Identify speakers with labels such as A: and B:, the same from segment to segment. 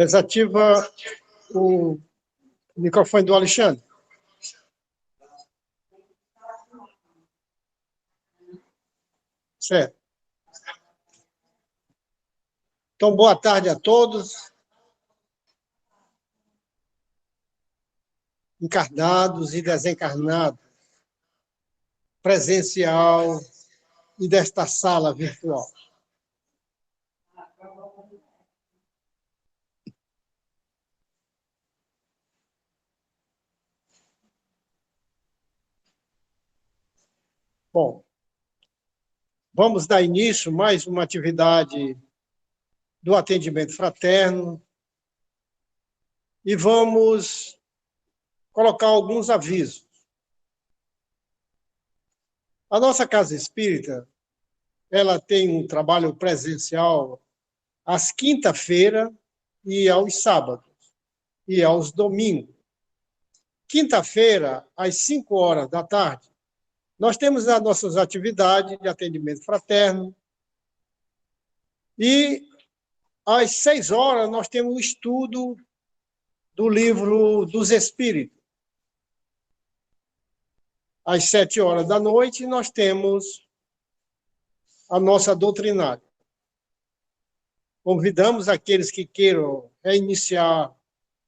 A: Desativa o microfone do Alexandre. Certo. Então, boa tarde a todos, encarnados e desencarnados, presencial e desta sala virtual. Bom, vamos dar início a mais uma atividade do atendimento fraterno e vamos colocar alguns avisos. A nossa casa espírita, ela tem um trabalho presencial às quinta-feira e aos sábados e aos domingos. Quinta-feira, às 5 horas da tarde, nós temos as nossas atividades de atendimento fraterno e às 6 horas nós temos o estudo do livro dos Espíritos. Às 7 horas da noite nós temos a nossa doutrinária. Convidamos aqueles que queiram reiniciar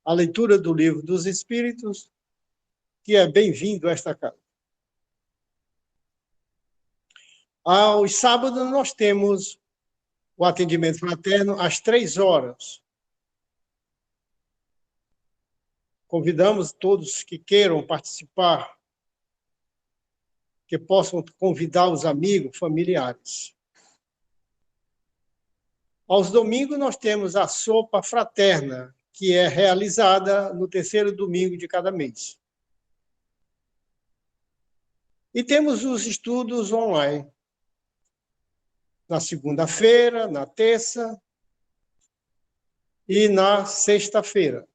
A: a leitura do livro dos Espíritos, que é bem-vindo a esta casa. Aos sábados nós temos o atendimento fraterno às 3 horas. Convidamos todos que queiram participar, que possam convidar os amigos, familiares. Aos domingos nós temos a sopa fraterna, que é realizada no terceiro domingo de cada mês. E temos os estudos online. Na segunda-feira, na terça e na sexta-feira.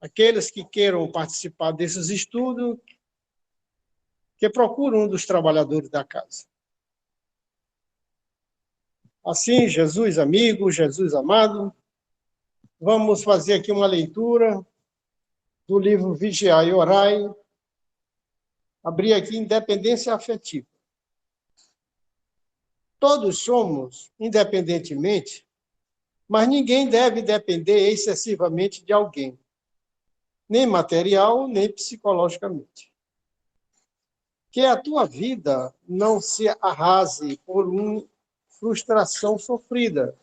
A: Aqueles que queiram participar desses estudos, que procuram um dos trabalhadores da casa. Assim, Jesus amigo, Jesus amado, vamos fazer aqui uma leitura do livro Vigiai e Orai, abrir aqui Independência Afetiva. Todos somos, independentemente, mas ninguém deve depender excessivamente de alguém, nem material, nem psicologicamente. Que a tua vida não se arrase por uma frustração sofrida.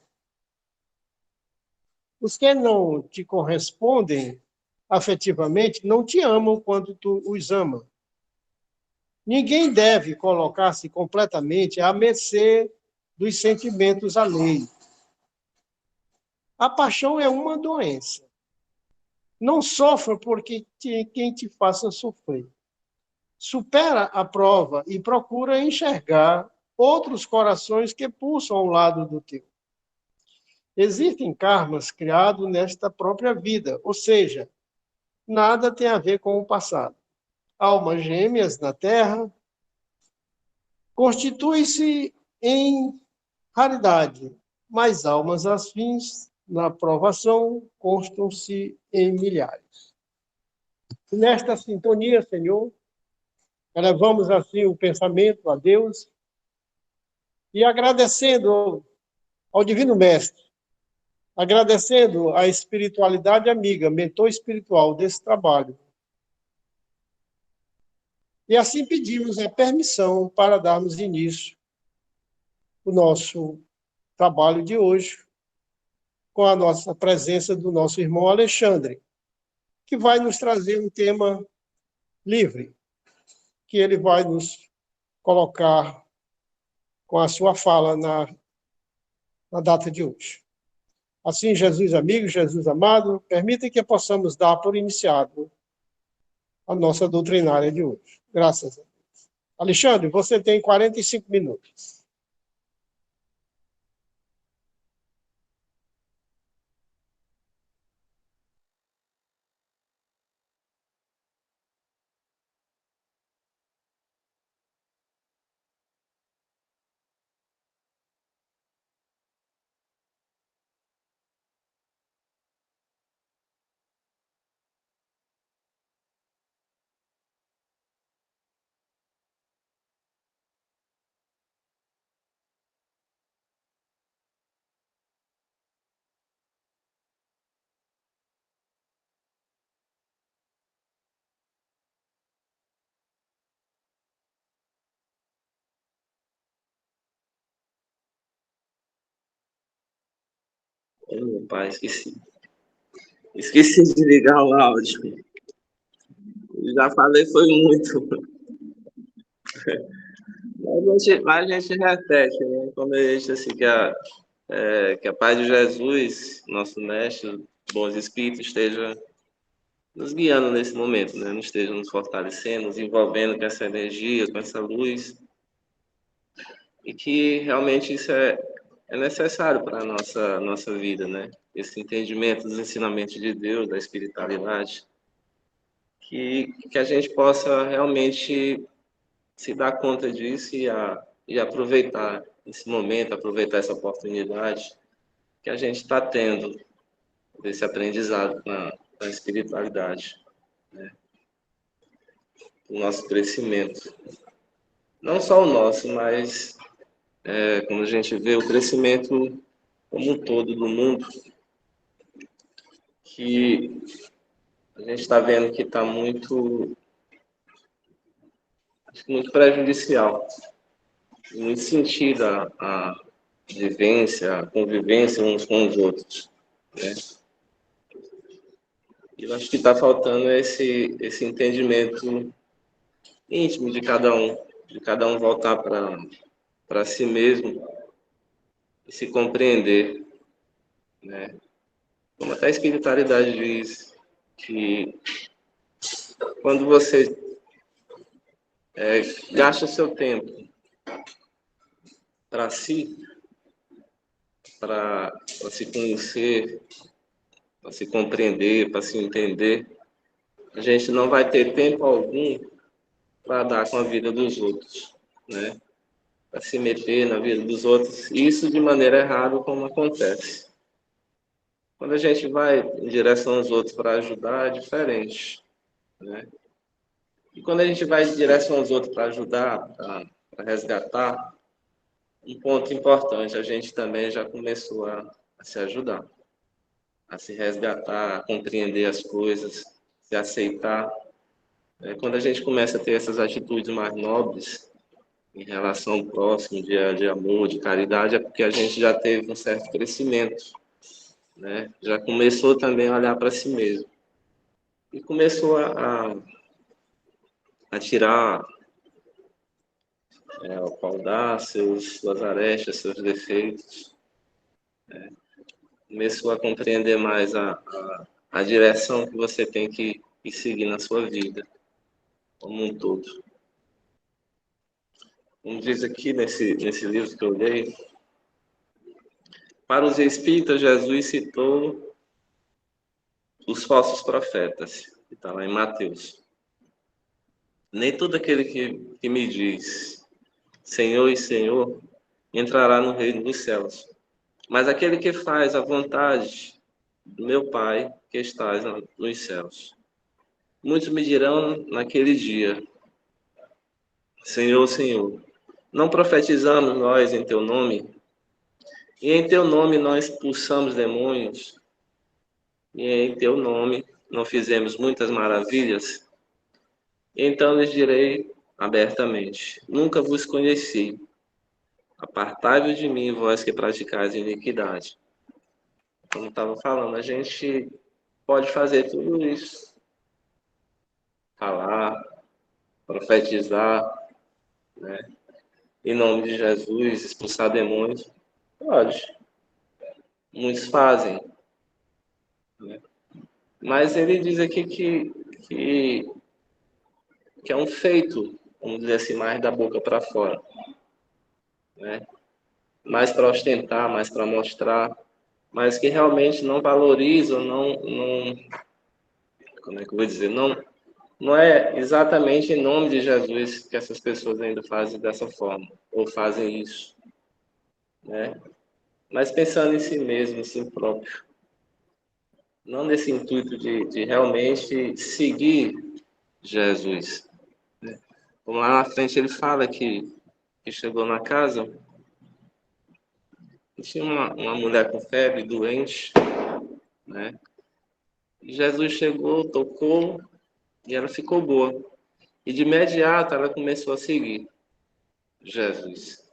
A: Os que não te correspondem afetivamente não te amam quando tu os ama. Ninguém deve colocar-se completamente à mercê dos sentimentos alheios. A paixão é uma doença. Não sofra porque quem te faça sofrer. Supera a prova e procura enxergar outros corações que pulsam ao lado do teu. Existem karmas criados nesta própria vida, ou seja, nada tem a ver com o passado. Almas gêmeas na Terra constituem-se em raridade, mas almas afins na provação constam-se em milhares. E nesta sintonia, Senhor, elevamos assim o pensamento a Deus e agradecendo ao Divino Mestre, agradecendo a espiritualidade amiga, mentor espiritual desse trabalho. E assim pedimos a permissão para darmos início ao nosso trabalho de hoje, com a nossa presença do nosso irmão Alexandre, que vai nos trazer um tema livre, que ele vai nos colocar com a sua fala na data de hoje. Assim, Jesus amigo, Jesus amado, permita que possamos dar por iniciado a nossa doutrinária de hoje. Graças a Deus. Alexandre, você tem 45 minutos.
B: Meu pai, esqueci. Esqueci de ligar o áudio. Já falei, foi muito. Mas a gente repete, né? Quando a gente, assim, que a paz de Jesus, nosso mestre, bons espíritos, esteja nos guiando nesse momento, né? Nos esteja nos fortalecendo, nos envolvendo com essa energia, com essa luz, e que realmente isso é necessário para a nossa vida, né? Esse entendimento dos ensinamentos de Deus, da espiritualidade, que a gente possa realmente se dar conta disso e aproveitar esse momento, aproveitar essa oportunidade que a gente está tendo desse aprendizado na espiritualidade, o nosso crescimento. Não só o nosso, mas quando a gente vê o crescimento como um todo do mundo, que a gente está vendo que está muito prejudicial, em muito sentido a vivência, a convivência uns com os outros, né? E eu acho que está faltando esse entendimento íntimo de cada um voltar para si mesmo e se compreender, né? Como até a espiritualidade diz, que quando você gasta o seu tempo para si, para se conhecer, para se compreender, para se entender, a gente não vai ter tempo algum para dar com a vida dos outros, né? Para se meter na vida dos outros, isso de maneira errada, como acontece. Quando a gente vai em direção aos outros para ajudar, é diferente, né? E quando a gente vai em direção aos outros para ajudar, para resgatar, um ponto importante, a gente também já começou a se ajudar, a se resgatar, a compreender as coisas, se aceitar. Quando a gente começa a ter essas atitudes mais nobres em relação ao próximo, de amor, de caridade, é porque a gente já teve um certo crescimento, né? Já começou também a olhar para si mesmo. E começou a tirar, a suas arestas, seus defeitos. Começou a compreender mais a direção que você tem que seguir na sua vida, como um todo. Como diz aqui nesse livro que eu leio, para os espíritas, Jesus citou os falsos profetas, que está lá em Mateus. Nem todo aquele que me diz Senhor e Senhor entrará no reino dos céus, mas aquele que faz a vontade do meu Pai que estás nos céus. Muitos me dirão naquele dia, Senhor, Senhor, não profetizamos nós em teu nome? E em teu nome nós expulsamos demônios? E em teu nome não fizemos muitas maravilhas? Então lhes direi abertamente, nunca vos conheci. Apartai-vos de mim, vós que praticais iniquidade. Como estava falando, a gente pode fazer tudo isso. Falar, profetizar, né? Em nome de Jesus, expulsar demônios. Pode. Muitos fazem, né? Mas ele diz aqui que é um feito, vamos dizer assim, mais da boca para fora, né? Mais para ostentar, mais para mostrar, mas que realmente não valorizam, não, como é que eu vou dizer, não é exatamente em nome de Jesus que essas pessoas ainda fazem dessa forma, ou fazem isso, né? Mas pensando em si mesmo, em si próprio, não nesse intuito de realmente seguir Jesus. Como lá na frente ele fala que chegou na casa e tinha uma mulher com febre, doente, né? E Jesus chegou, tocou e ela ficou boa. E de imediato ela começou a seguir Jesus.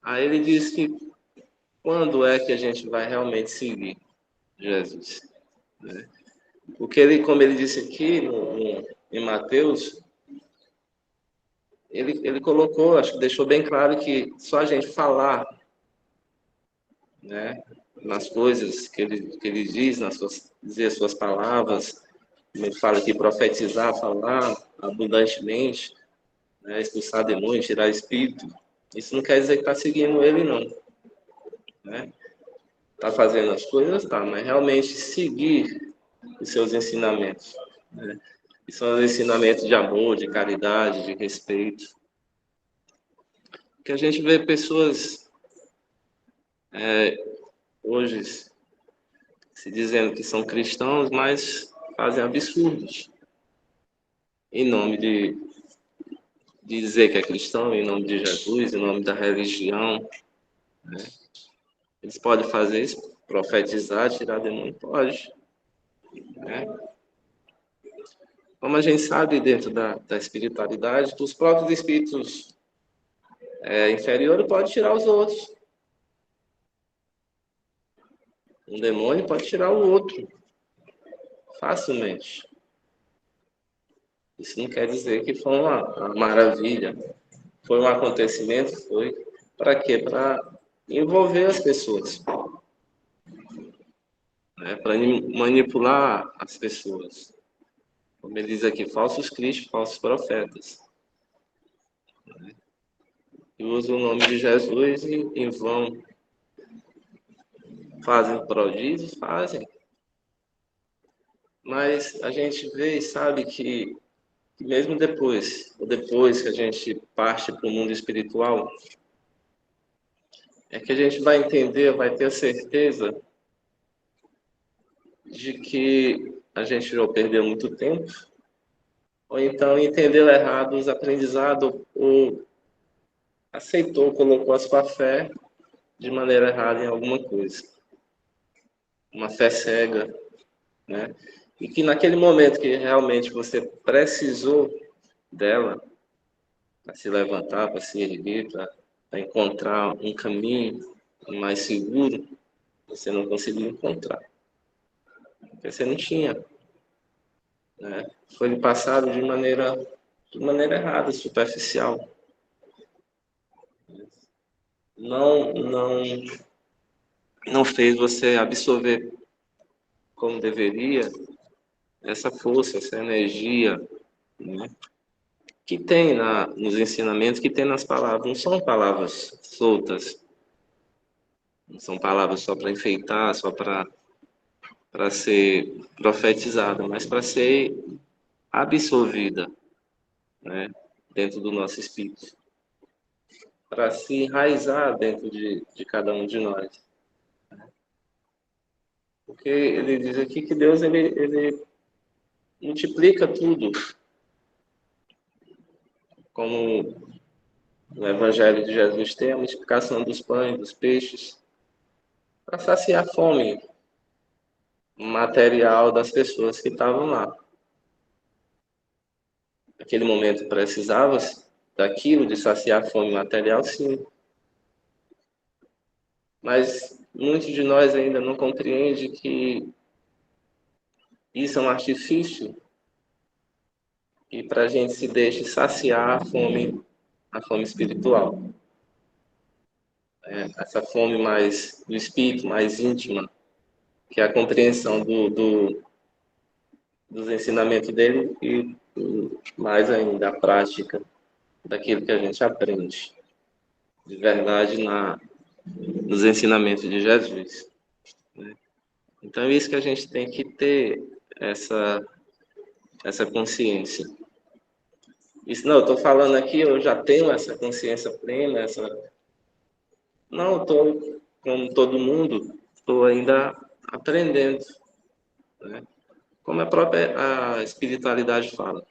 B: Aí ele diz que quando é que a gente vai realmente seguir Jesus? Né? Porque ele, como ele disse aqui em Mateus, ele colocou, acho que deixou bem claro que só a gente falar, né, nas coisas que ele diz, dizer as suas palavras, como ele fala aqui, profetizar, falar abundantemente, né, expulsar demônios, tirar espírito, isso não quer dizer que está seguindo ele, não. Né? Está fazendo as coisas, tá, mas realmente seguir os seus ensinamentos. Né? Que são os ensinamentos de amor, de caridade, de respeito. Que a gente vê pessoas hoje se dizendo que são cristãos, mas fazem absurdos em nome de dizer que é cristão, em nome de Jesus, em nome da religião. Né? Eles podem fazer isso, profetizar, tirar demônio? Pode. Né? Como a gente sabe, dentro da espiritualidade, os próprios espíritos inferiores podem tirar os outros. Um demônio pode tirar o outro, facilmente. Isso não quer dizer que foi uma maravilha, foi um acontecimento, foi para quê? Para envolver as pessoas, né? Para manipular as pessoas. Como ele diz aqui, falsos cristos, falsos profetas. Né? E usam o nome de Jesus e em vão fazem prodígios, fazem. Mas a gente vê e sabe que mesmo depois que a gente parte para o mundo espiritual, é que a gente vai entender, vai ter a certeza de que a gente já perdeu muito tempo, ou então entendeu errado os aprendizados, ou aceitou, colocou a sua fé de maneira errada em alguma coisa. Uma fé cega, né? E que naquele momento que realmente você precisou dela, para se levantar, para se erguer, para encontrar um caminho mais seguro, você não conseguiu encontrar. Porque você não tinha. Né? Foi lhe passado de maneira errada, superficial. Não fez você absorver como deveria essa força, essa energia, né? Que tem nos ensinamentos, que tem nas palavras. Não são palavras soltas, não são palavras só para enfeitar, só para ser profetizada, mas para ser absorvida, né, dentro do nosso espírito, para se enraizar dentro de cada um de nós. Porque ele diz aqui que Deus ele multiplica tudo, como no Evangelho de Jesus tem a multiplicação dos pães, dos peixes, para saciar a fome material das pessoas que estavam lá. Naquele momento precisava daquilo, de saciar a fome material, sim. Mas muitos de nós ainda não compreendem que isso é um artifício e para a gente se deixe saciar a fome espiritual. Essa fome mais do espírito, mais íntima, que é a compreensão dos ensinamentos dele e mais ainda a prática daquilo que a gente aprende de verdade nos ensinamentos de Jesus. Né? Então é isso que a gente tem que ter essa consciência. Isso, não, eu estou falando aqui, eu já tenho essa consciência plena, Não, eu estou, como todo mundo, estou ainda aprendendo, né? Como a própria espiritualidade fala.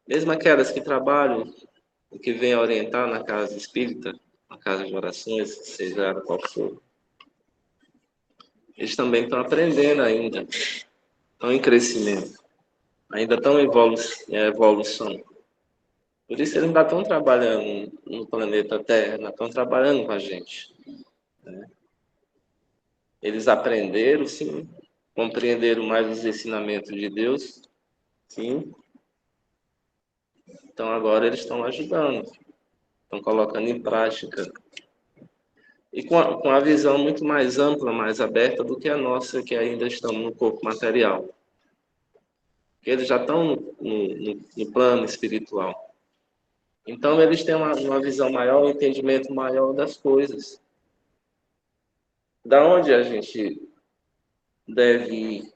B: Mesmo aquelas que trabalham, que vêm orientar na casa espírita, na casa de orações, seja ela qual for, eles também estão aprendendo ainda, estão em crescimento, ainda estão em evolução. Por isso eles ainda estão trabalhando no planeta Terra, ainda estão trabalhando com a gente. Né? Eles aprenderam, sim, compreenderam mais os ensinamentos de Deus, sim. Então agora eles estão ajudando, estão colocando em prática. E com a visão muito mais ampla, mais aberta do que a nossa, que ainda estamos no corpo material. Porque eles já estão no plano espiritual. Então eles têm uma visão maior, um entendimento maior das coisas. Da onde a gente deve ir,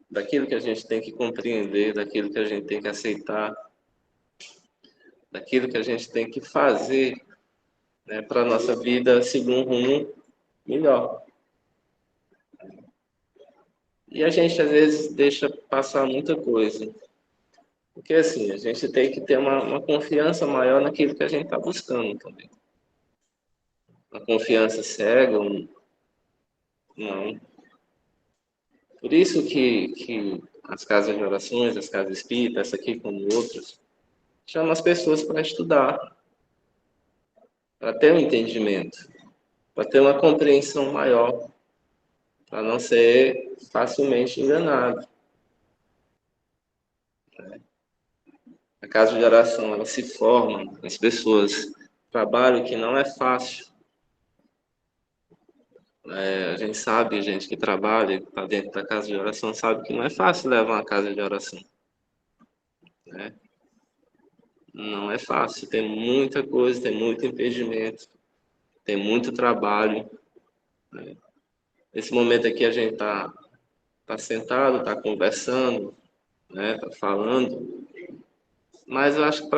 B: daquilo que a gente tem que compreender, daquilo que a gente tem que aceitar, daquilo que a gente tem que fazer, né, para a nossa vida seguir um rumo melhor. E a gente, às vezes, deixa passar muita coisa. Porque, assim, a gente tem que ter uma confiança maior naquilo que a gente está buscando também. Uma confiança cega, não. Por isso que as casas de orações, as casas espíritas, essa aqui como outras, chamam as pessoas para estudar, para ter um entendimento, para ter uma compreensão maior, para não ser facilmente enganado. A casa de oração, ela se forma, as pessoas trabalham que não é fácil. A gente sabe, gente que trabalha, está dentro da casa de oração, sabe que não é fácil levar uma casa de oração. Né? Não é fácil, tem muita coisa, tem muito impedimento, tem muito trabalho. Né? Nesse momento aqui a gente tá sentado, está conversando, né? Tá falando, mas eu acho que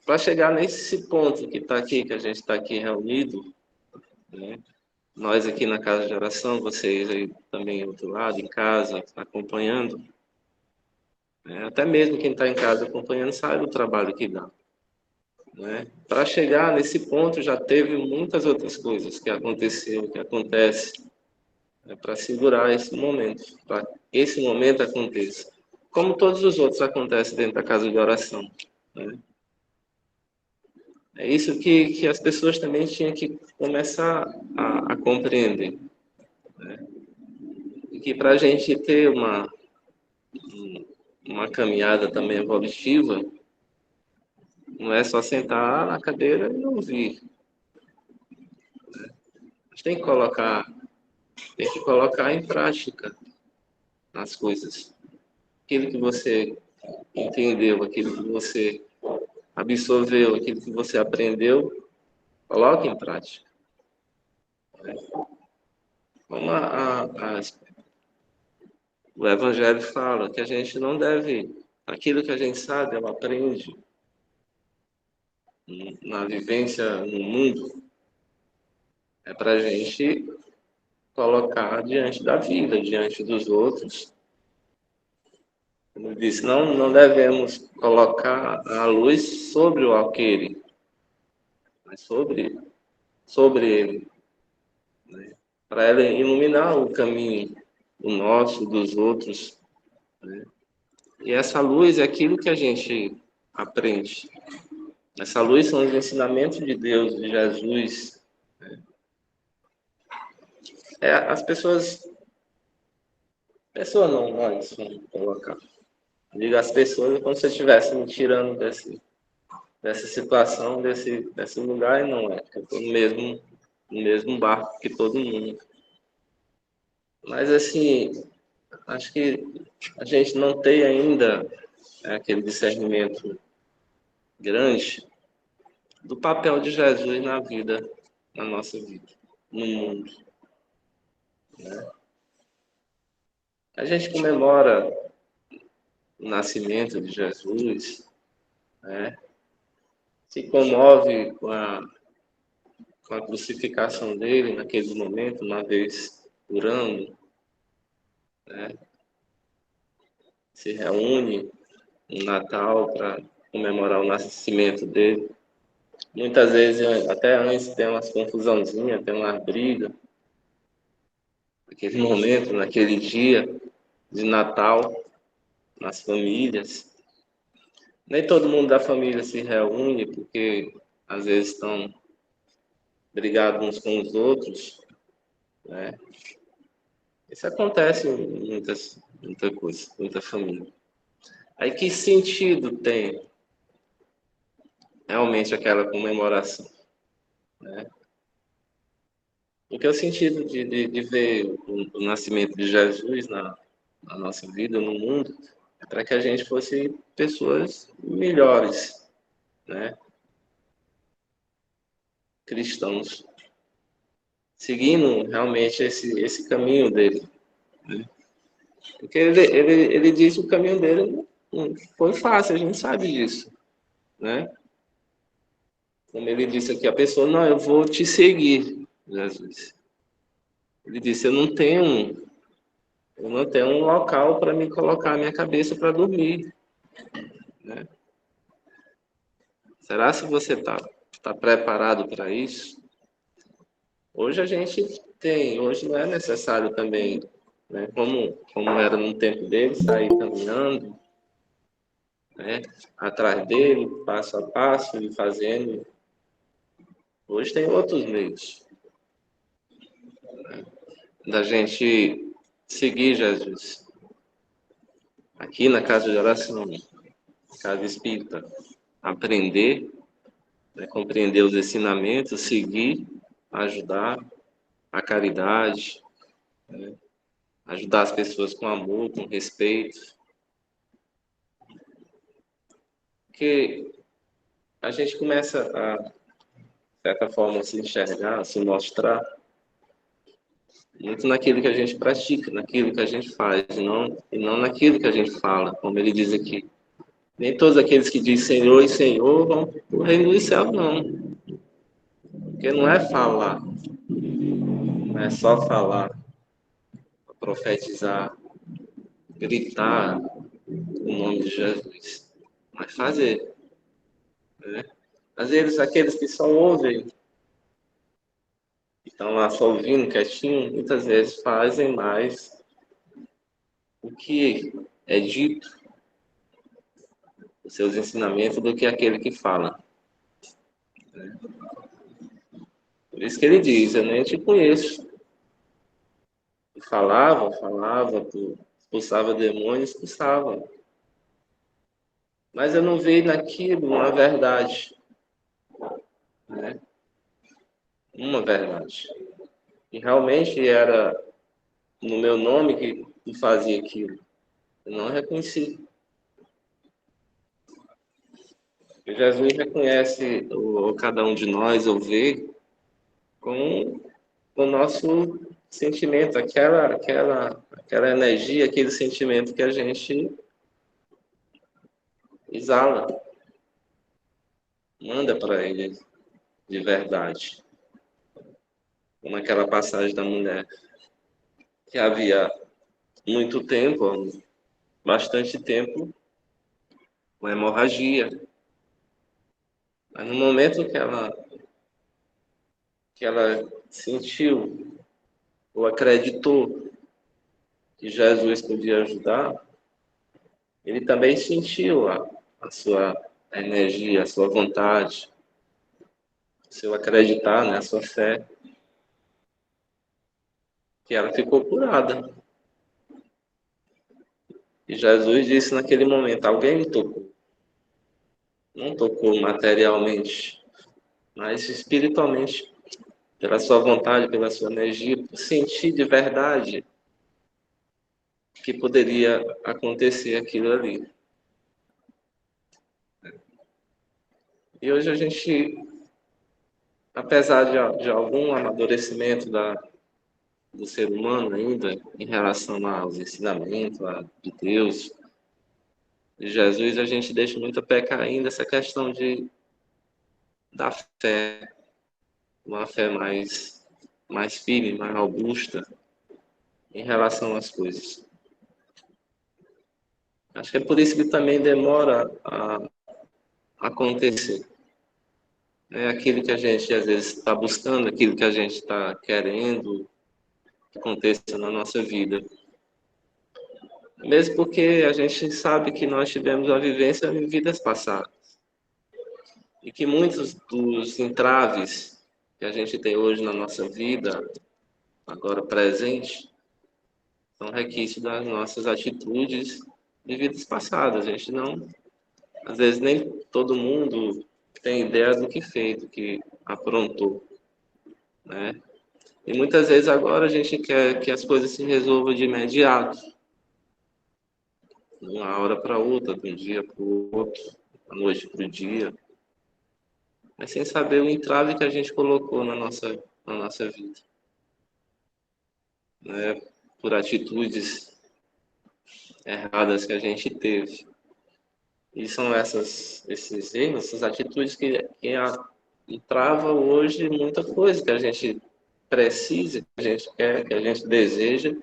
B: para chegar nesse ponto que está aqui, que a gente está aqui reunido, né? Nós aqui na casa de oração, vocês aí também do outro lado, em casa, acompanhando, né? Até mesmo quem está em casa acompanhando sabe o trabalho que dá. Né? Para chegar nesse ponto já teve muitas outras coisas que aconteceu, que acontece, né? Para segurar esse momento, para que esse momento aconteça. Como todos os outros acontecem dentro da casa de oração. Né? É isso que as pessoas também tinham que começar a compreender. Né? E que para a gente ter uma caminhada também evolutiva, não é só sentar na cadeira e ouvir. A gente tem que colocar em prática as coisas. Aquilo que você entendeu, aquilo que você absorveu, aquilo que você aprendeu, coloque em prática. Como o Evangelho fala que a gente não deve, aquilo que a gente sabe, ela aprende na vivência no mundo, é para a gente colocar diante da vida, diante dos outros. Como eu disse, não devemos colocar a luz sobre o alqueire, mas sobre ele, né? Para ele iluminar o caminho, o nosso, dos outros. Né? E essa luz é aquilo que a gente aprende. Essa luz são os ensinamentos de Deus, de Jesus. Né? As pessoas não, nós vamos colocar. Digo as pessoas como se estivesse me tirando dessa situação, desse lugar, e não é. Eu estou no mesmo barco que todo mundo. Mas, assim, acho que a gente não tem ainda aquele discernimento grande do papel de Jesus na vida, na nossa vida, no mundo. Né? A gente comemora o nascimento de Jesus, né? Se comove com a crucificação dele naquele momento, uma vez por ano, né? Se reúne no Natal para comemorar o nascimento dele. Muitas vezes, até antes, tem umas confusãozinhas, tem uma briga. Naquele momento, naquele dia de Natal, nas famílias. Nem todo mundo da família se reúne, porque às vezes estão brigados uns com os outros, né? Isso acontece em muita coisa, muita família. Aí que sentido tem realmente aquela comemoração, né? Porque o sentido de ver o nascimento de Jesus na nossa vida, no mundo, é para que a gente fosse pessoas melhores, né? Cristãos, seguindo realmente esse caminho dele, né? Porque ele disse que o caminho dele não foi fácil, a gente sabe disso, né? Como ele disse aqui, a pessoa, não, eu vou te seguir, Jesus. Ele disse, eu não tenho um local para me colocar a minha cabeça para dormir, né? Será se você tá preparado para isso? Hoje a gente tem, hoje não é necessário também, né? Como era no tempo dele, sair caminhando, né? Atrás dele, passo a passo, e fazendo. Hoje tem outros meios da gente seguir Jesus. Aqui na casa de oração, casa espírita, aprender, né, compreender os ensinamentos, seguir, ajudar a caridade, ajudar as pessoas com amor, com respeito. Porque a gente começa a, de certa forma, se enxergar, se mostrar muito naquilo que a gente pratica, naquilo que a gente faz, e não naquilo que a gente fala, como ele diz aqui. Nem todos aqueles que dizem Senhor e Senhor vão para o reino dos céus, não. Porque não é falar, não é só falar, profetizar, gritar o nome de Jesus, mas fazer, né? Às vezes, aqueles que só ouvem, que estão lá só ouvindo quietinho, muitas vezes fazem mais o que é dito, os seus ensinamentos, do que aquele que fala. Por isso que ele diz, eu nem te conheço. E falava, expulsava demônios, expulsava. Mas eu não vi naquilo uma verdade, né? Uma verdade. E realmente era no meu nome que fazia aquilo. Eu não reconheci. E Jesus reconhece cada um de nós, ou vê, com o nosso sentimento, aquela energia, aquele sentimento que a gente exala, manda para ele de verdade. Como aquela passagem da mulher que havia muito tempo, bastante tempo, uma hemorragia. Mas no momento que ela sentiu ou acreditou que Jesus podia ajudar, ele também sentiu a sua energia, a sua vontade, o seu acreditar, né, a sua fé, que ela ficou curada. E Jesus disse naquele momento, alguém me tocou. Não tocou materialmente, mas espiritualmente, pela sua vontade, pela sua energia, por sentir de verdade que poderia acontecer aquilo ali. E hoje a gente, apesar de algum amadurecimento do ser humano ainda, em relação aos ensinamentos de Deus, de Jesus, a gente deixa muito a pecar ainda essa questão da fé, uma fé mais firme, mais robusta em relação às coisas. Acho que é por isso que também demora a acontecer. É aquilo que a gente às vezes está buscando, aquilo que a gente está querendo que aconteça na nossa vida. Mesmo porque a gente sabe que nós tivemos uma vivência em vidas passadas. E que muitos dos entraves que a gente tem hoje na nossa vida, agora presente, são requisitos das nossas atitudes de vidas passadas. A gente não, às vezes nem todo mundo tem ideia do que fez, do que aprontou, né? E muitas vezes agora a gente quer que as coisas se resolvam de imediato, de uma hora para outra, de um dia para o outro, da noite para o dia, mas sem saber o entrave que a gente colocou na nossa vida, né? Por atitudes erradas que a gente teve. E são esses erros, essas atitudes que entravam hoje muita coisa que a gente precisa, que a gente quer, que a gente deseja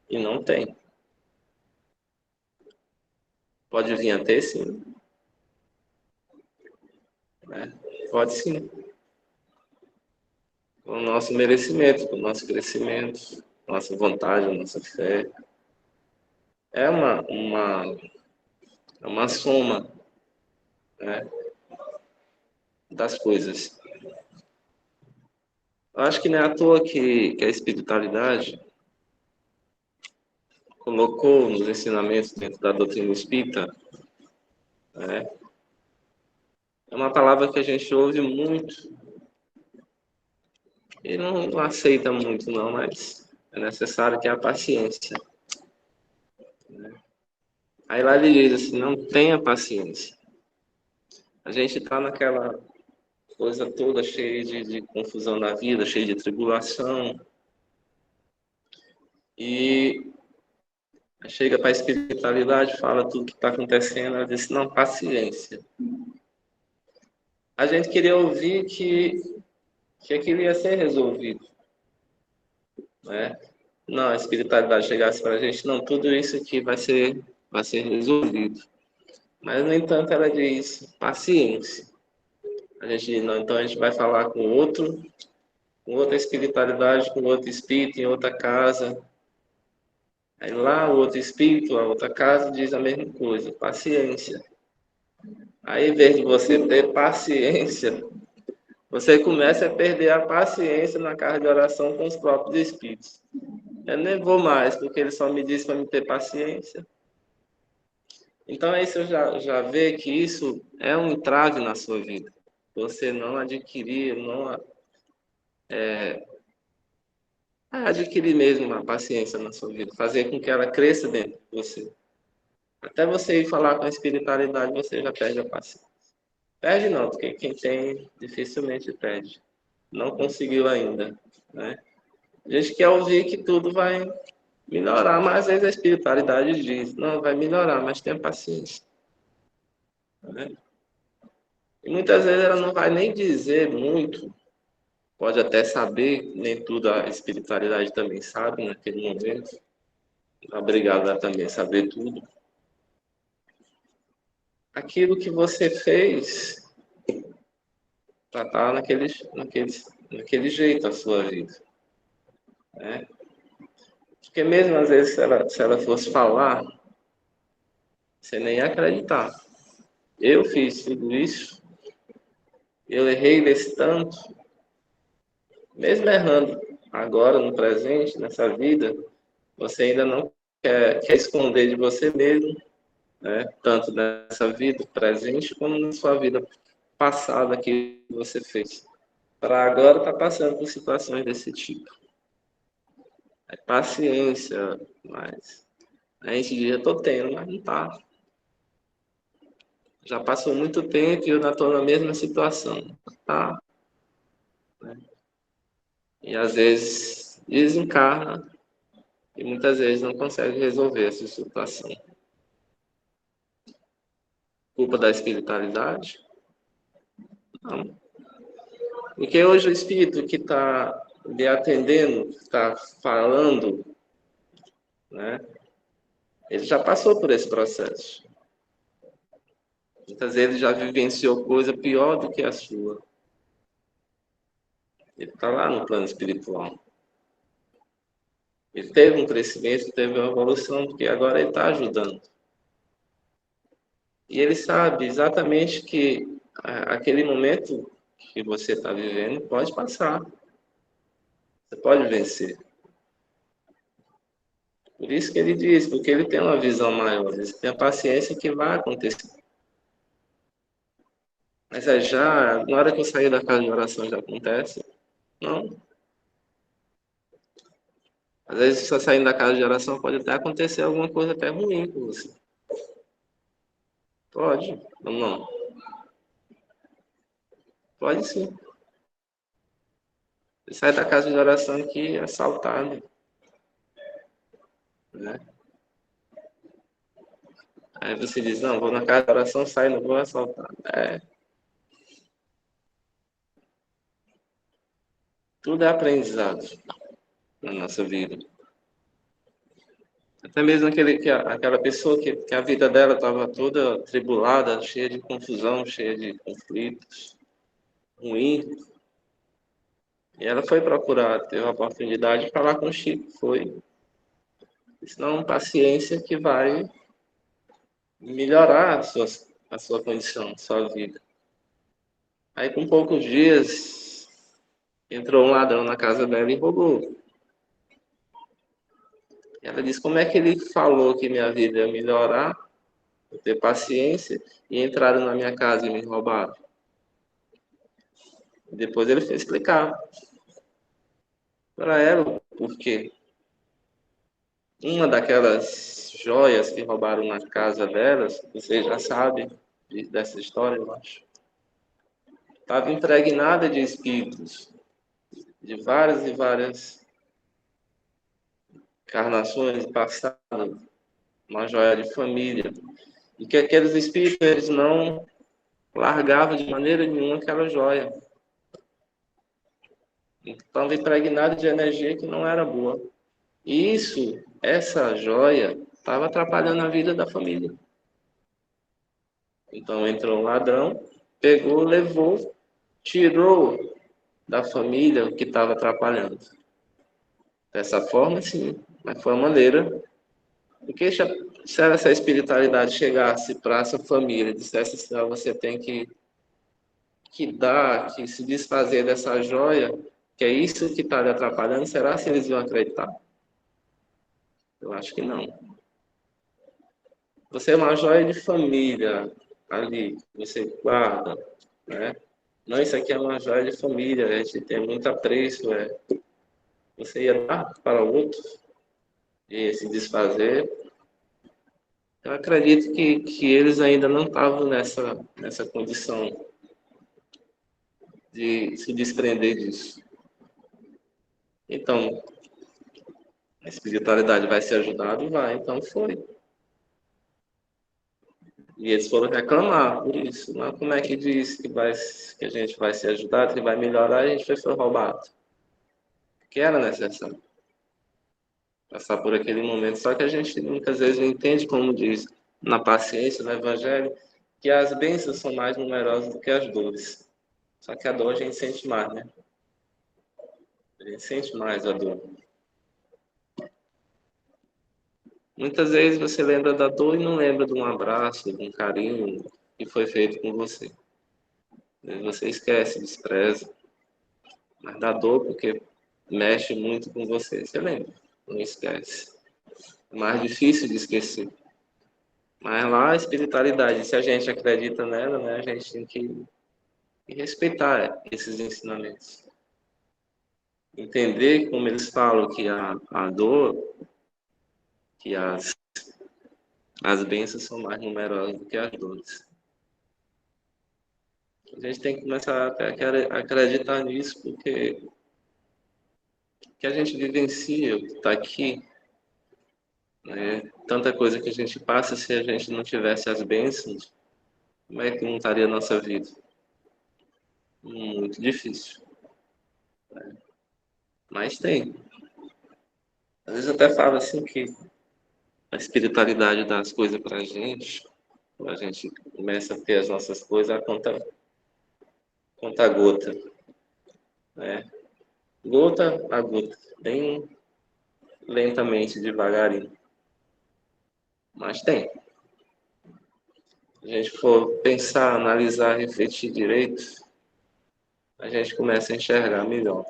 B: e não tem. Pode vir a ter, sim, né? Pode sim. Com o nosso merecimento, com o nosso crescimento, nossa vontade, nossa fé. É uma soma, né, das coisas. Eu acho que não é à toa que a espiritualidade colocou nos ensinamentos dentro da doutrina espírita, né, é uma palavra que a gente ouve muito e não aceita muito, não, mas é necessário que a paciência. Aí lá ele diz assim, não tenha paciência. A gente está naquela coisa toda cheia de confusão na vida, cheia de tribulação. E chega para a espiritualidade, fala tudo que está acontecendo, ela diz, não, paciência. A gente queria ouvir que aquilo ia ser resolvido, né? Não, a espiritualidade chegasse para a gente, não, tudo isso aqui vai ser resolvido. Mas, no entanto, ela diz, paciência. A gente diz, não, então a gente vai falar com outra espiritualidade, com outro espírito, em outra casa. Aí lá o outro espírito, a outra casa, diz a mesma coisa, paciência. Aí, em vez de você ter paciência, você começa a perder a paciência na casa de oração com os próprios espíritos. Eu nem vou mais, porque ele só me disse para me ter paciência. Então, aí você já vê que isso é um entrave na sua vida. Você não adquirir, não adquirir mesmo uma paciência na sua vida, fazer com que ela cresça dentro de você. Até você ir falar com a espiritualidade, você já perde a paciência. Perde não, porque quem tem dificilmente perde. Não conseguiu ainda, né? A gente quer ouvir que tudo vai melhorar, mas às vezes a espiritualidade diz, não, vai melhorar, mas tenha paciência, né? E muitas vezes ela não vai nem dizer muito, pode até saber, nem tudo a espiritualidade também sabe naquele momento, não é obrigada a também saber tudo. Aquilo que você fez já está naquele jeito a sua vida, né? Porque mesmo às vezes se ela fosse falar, você nem ia acreditar. Eu fiz tudo isso, eu errei desse tanto, mesmo errando agora, no presente, nessa vida, você ainda não quer esconder de você mesmo, né? Tanto nessa vida presente como na sua vida passada que você fez. Para agora tá passando por situações desse tipo. É paciência, mas a gente diz, eu tô tendo, mas não tá. Já passou muito tempo e eu ainda estou na mesma situação. Tá? E às vezes desencarna e muitas vezes não consegue resolver essa situação. Culpa da espiritualidade? Não. Porque hoje o espírito que está lhe atendendo, está falando, né? Ele já passou por esse processo. Muitas vezes ele já vivenciou coisa pior do que a sua. Ele está lá no plano espiritual. Ele teve um crescimento, teve uma evolução, porque agora ele está ajudando. E ele sabe exatamente que aquele momento que você está vivendo pode passar. Você pode vencer. Por isso que ele diz, porque ele tem uma visão maior, ele tem a paciência que vai acontecer. Mas já, na hora que eu sair da casa de oração já acontece? Não. Às vezes, você saindo da casa de oração, pode até acontecer alguma coisa até ruim com você. Pode, ou não? Pode sim. Você sai da casa de oração aqui assaltado, né? Aí você diz, não, vou na casa de oração, saio, não vou assaltar. Tudo é aprendizado na nossa vida. Até mesmo aquela pessoa que a vida dela estava toda tribulada, cheia de confusão, cheia de conflitos, ruim. E ela foi procurar, teve a oportunidade de falar com o Chico, foi. Senão, paciência que vai melhorar a sua condição, a sua vida. Aí, com poucos dias, entrou um ladrão na casa dela e roubou. Ela disse, como é que ele falou que minha vida ia melhorar, eu ter paciência, e entraram na minha casa e me roubaram? Depois ele foi explicar para ela por quê. Uma daquelas joias que roubaram na casa delas, vocês já sabem dessa história, eu acho, estava impregnada de espíritos de várias e várias encarnações passadas, uma joia de família, e que aqueles espíritos eles não largavam de maneira nenhuma aquela joia. Estava impregnado de energia que não era boa. E essa joia, estava atrapalhando a vida da família. Então entrou um ladrão, pegou, levou, tirou da família o que estava atrapalhando. Dessa forma, sim, mas foi uma maneira. Porque se essa espiritualidade chegasse para essa família e dissesse assim, ó, você tem que dar, que se desfazer dessa joia, que é isso que está lhe atrapalhando, será que eles iam acreditar? Eu acho que não. Você é uma joia de família ali, você guarda, né? Não, isso aqui é uma joia de família, a gente tem muito apreço, você ia dar para o outro e se desfazer. Eu acredito que eles ainda não estavam nessa condição de se desprender disso. Então, a espiritualidade vai ser ajudada? Vai, então foi. E eles foram reclamar por isso. Não, como é que diz que a gente vai ser ajudado, que vai melhorar, e a gente foi roubado? Que era necessário passar por aquele momento. Só que a gente muitas vezes não entende, como diz na paciência, no Evangelho, que as bênçãos são mais numerosas do que as dores. Só que a dor a gente sente mais, né? A gente sente mais a dor. Muitas vezes você lembra da dor e não lembra de um abraço, de um carinho que foi feito com você. Você esquece, despreza, mas da dor porque mexe muito com você. Você lembra, não esquece. É mais difícil de esquecer. Mas lá a espiritualidade, se a gente acredita nela, né, a gente tem que respeitar esses ensinamentos. Entender como eles falam que a dor, que as bênçãos são mais numerosas do que as dores. A gente tem que começar a acreditar nisso, porque que a gente vivencia, está aqui, né? Tanta coisa que a gente passa, se a gente não tivesse as bênçãos, como é que não estaria a nossa vida? Muito difícil. Mas tem. Às vezes eu até falo assim que a espiritualidade dá as coisas para a gente começa a ter as nossas coisas a conta gota, né? Gota a gota, bem lentamente, devagarinho. Mas tem. Se a gente for pensar, analisar, refletir direito, a gente começa a enxergar melhor.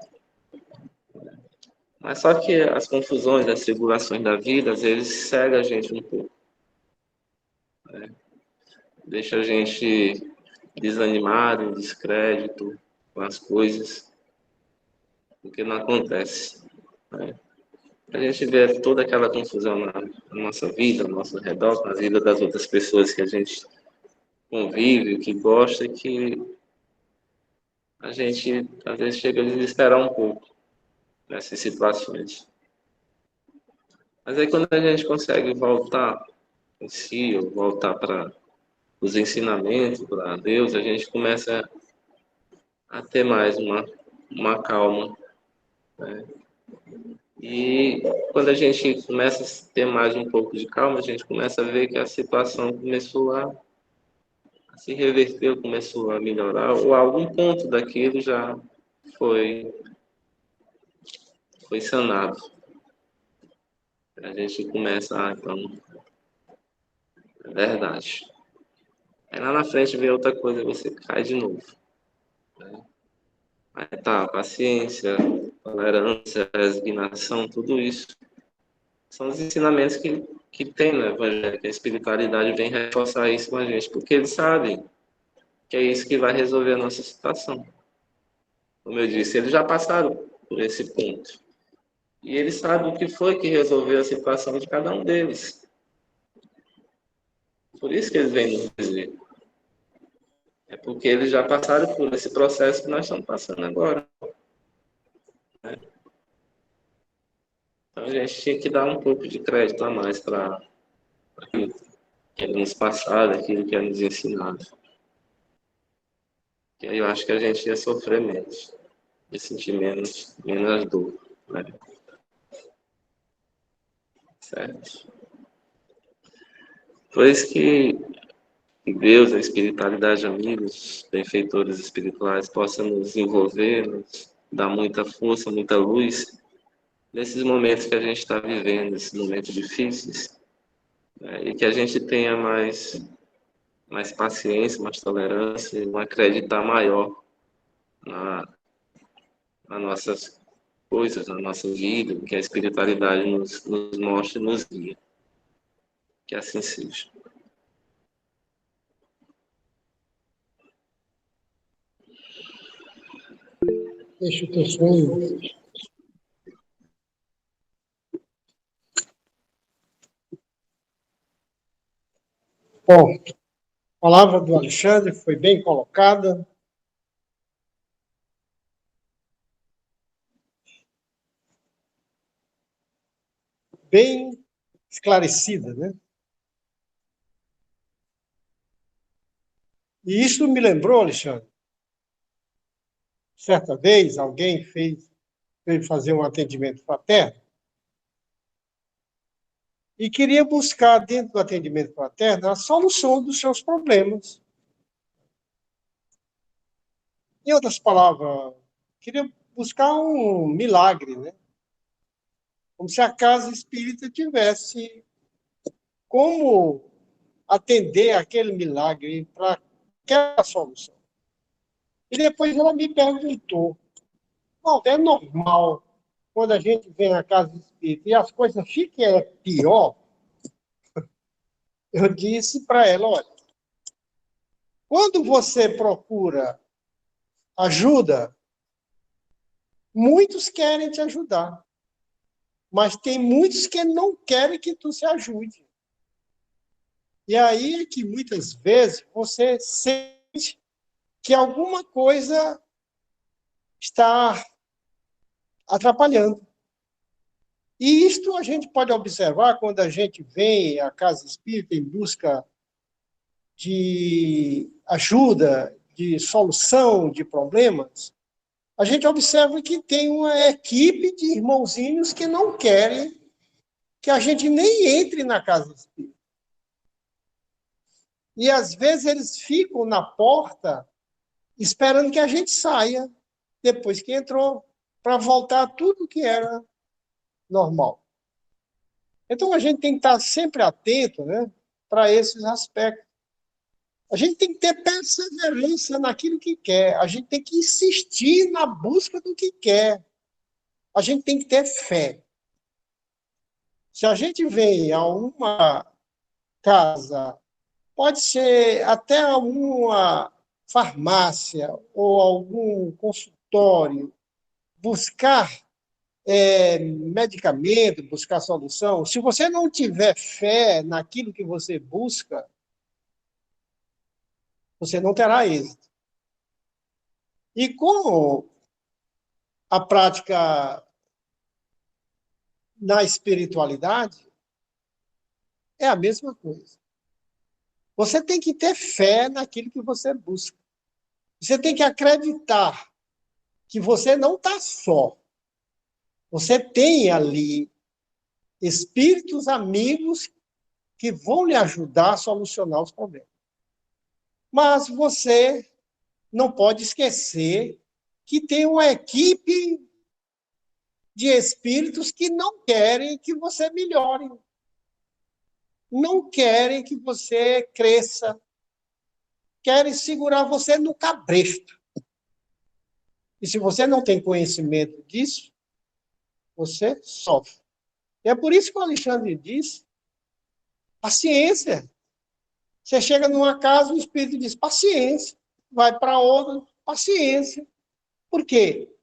B: Mas só que as confusões, as tribulações da vida, às vezes cega a gente um pouco, né? Deixa a gente desanimado, em descrédito com as coisas, porque não acontece, né? A gente vê toda aquela confusão na nossa vida, no nosso redor, na vida das outras pessoas que a gente convive, que gosta, que a gente às vezes chega a desesperar um pouco nessas situações. Mas aí quando a gente consegue voltar em si, ou voltar para os ensinamentos, para Deus, a gente começa a ter mais uma calma, né? E quando a gente começa a ter mais um pouco de calma, a gente começa a ver que a situação começou a se reverter, começou a melhorar, ou algum ponto daquilo já foi, foi sanado. A gente começa, então, é verdade. Aí lá na frente vem outra coisa, você cai de novo. Aí tá, paciência, tolerância, resignação, tudo isso são os ensinamentos que tem no Evangelho, que a espiritualidade vem reforçar isso com a gente, porque eles sabem que é isso que vai resolver a nossa situação. Como eu disse, eles já passaram por esse ponto. E eles sabem o que foi que resolveu a situação de cada um deles. Por isso que eles vêm nos dizer. É porque eles já passaram por esse processo que nós estamos passando agora. Então a gente tinha que dar um pouco de crédito a mais para aquilo que é nos passado, aquilo que é nos ensinado. E aí eu acho que a gente ia sofrer menos, ia sentir menos dor, né? Certo? Pois que Deus, a espiritualidade, amigos, benfeitores espirituais, possa nos envolver, nos dar muita força, muita luz nesses momentos que a gente está vivendo, esses momentos difíceis, né? E que a gente tenha mais paciência, mais tolerância, um acreditar maior na, nas nossas coisas, na nossa vida, que a espiritualidade nos mostre e nos guie. Que assim seja.
A: Deixa o teu sonho. Bom, a palavra do Alexandre foi bem colocada. Bem esclarecida, né? E isso me lembrou, Alexandre, certa vez alguém veio fazer um atendimento fraterno e queria buscar dentro do atendimento fraterno a solução dos seus problemas. Em outras palavras, queria buscar um milagre, né? Como se a casa espírita tivesse como atender aquele milagre para aquela solução. E depois ela me perguntou, é normal quando a gente vem à casa espírita e as coisas ficam pior? Eu disse para ela, olha, quando você procura ajuda, muitos querem te ajudar, mas tem muitos que não querem que tu se ajude. E aí é que muitas vezes você sente que alguma coisa está atrapalhando. E isto a gente pode observar quando a gente vem à casa espírita em busca de ajuda, de solução de problemas. A gente observa que tem uma equipe de irmãozinhos que não querem que a gente nem entre na casa espírita. E às vezes eles ficam na porta esperando que a gente saia depois que entrou, para voltar a tudo que era normal. Então a gente tem que estar sempre atento, né, para esses aspectos. A gente tem que ter perseverança naquilo que quer, a gente tem que insistir na busca do que quer. a gente tem que ter fé. Se a gente vem a uma casa, pode ser até uma farmácia ou algum consultório, buscar medicamento, buscar solução, se você não tiver fé naquilo que você busca, você não terá êxito. E com a prática na espiritualidade, é a mesma coisa. Você tem que ter fé naquilo que você busca. Você tem que acreditar que você não está só. Você tem ali espíritos amigos que vão lhe ajudar a solucionar os problemas. Mas você não pode esquecer que tem uma equipe de espíritos que não querem que você melhore, não querem que você cresça, querem segurar você no cabresto. E se você não tem conhecimento disso, você sofre. E é por isso que o Alexandre diz, paciência. Você chega numa casa, o espírito diz, paciência. Vai para outra, paciência. Por quê?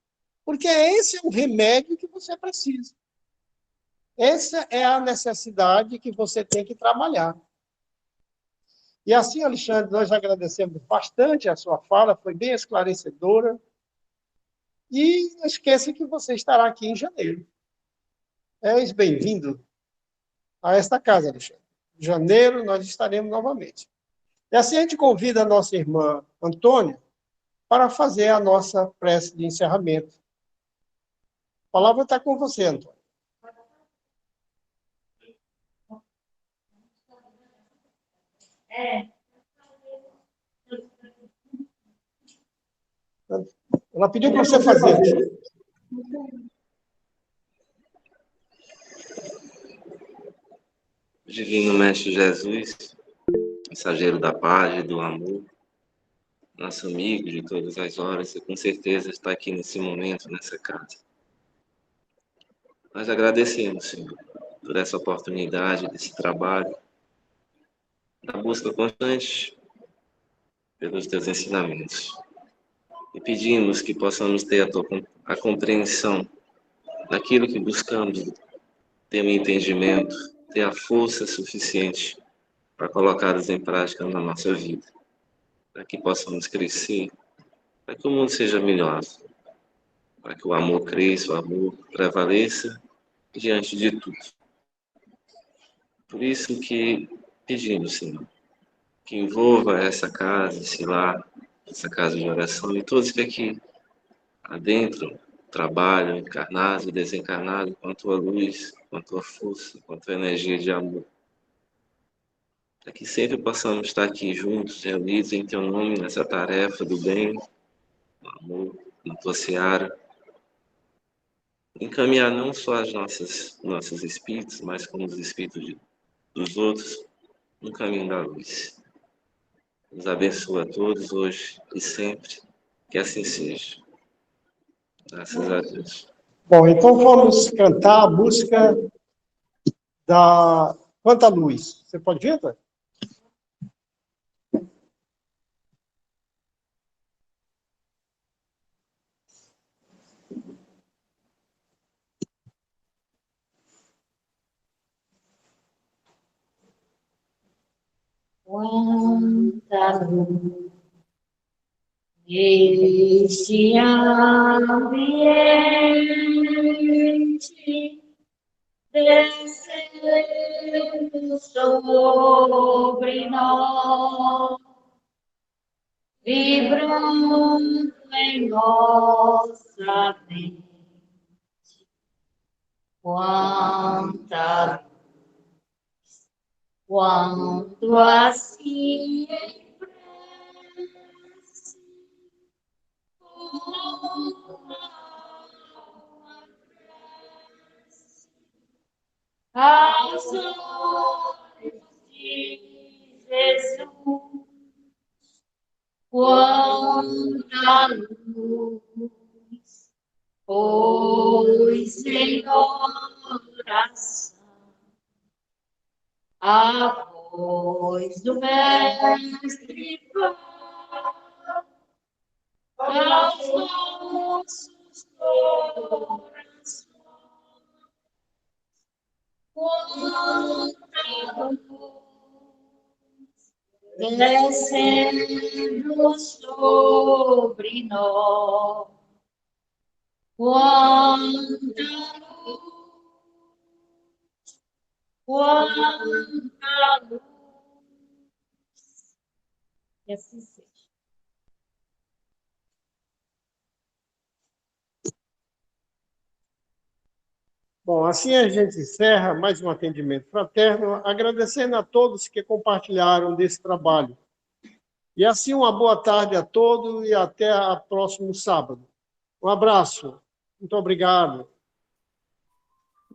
A: Porque esse é o remédio que você precisa. Essa é a necessidade que você tem que trabalhar. E assim, Alexandre, nós agradecemos bastante a sua fala, foi bem esclarecedora. E não esqueça que você estará aqui em janeiro. És bem-vindo a esta casa, Alexandre. Em janeiro nós estaremos novamente. E assim a gente convida a nossa irmã Antônia para fazer a nossa prece de encerramento. A palavra está com você, Antônia. Ela pediu para você fazer.
B: Divino Mestre Jesus, mensageiro da paz e do amor, nosso amigo de todas as horas, e com certeza está aqui nesse momento, nessa casa. Nós agradecemos, Senhor, por essa oportunidade, desse trabalho, da busca constante pelos teus ensinamentos. E pedimos que possamos ter a compreensão daquilo que buscamos, ter um entendimento, ter a força suficiente para colocá-los em prática na nossa vida, para que possamos crescer, para que o mundo seja melhor, para que o amor cresça, o amor prevaleça diante de tudo. Por isso que pedimos, Senhor, que envolva essa casa, esse lar, essa casa de oração e todos que aqui adentram, trabalham, encarnados e desencarnados, com a tua luz, com a tua força, com a tua energia de amor. Para que sempre possamos estar aqui juntos, reunidos em teu nome, nessa tarefa do bem, do amor, na tua seara. Encaminhar não só as nossos espíritos, mas como os espíritos dos outros, no caminho da luz. Nos abençoa a todos hoje e sempre, que assim seja. Graças a Deus.
A: Bom, então vamos cantar a música da Quanta Luz. Você pode vir, Antônia?
C: Quanta luz este ambiente descendo sobre nós, vibrando em nossa mente. Quanta luz, quando assim aos olhos de Jesus, quanta luz pois em oração a voz do Mestre fala aos nossos corações. Quanta luz descendo sobre nós, quanta luz, quanta luz. E assim seja.
A: Bom, assim a gente encerra mais um atendimento fraterno, agradecendo a todos que compartilharam desse trabalho. E assim, uma boa tarde a todos e até o próximo sábado. Um abraço. Muito obrigado.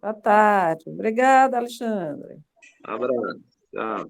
D: Boa tarde. Obrigada, Alexandre.
B: Abraço. Tchau.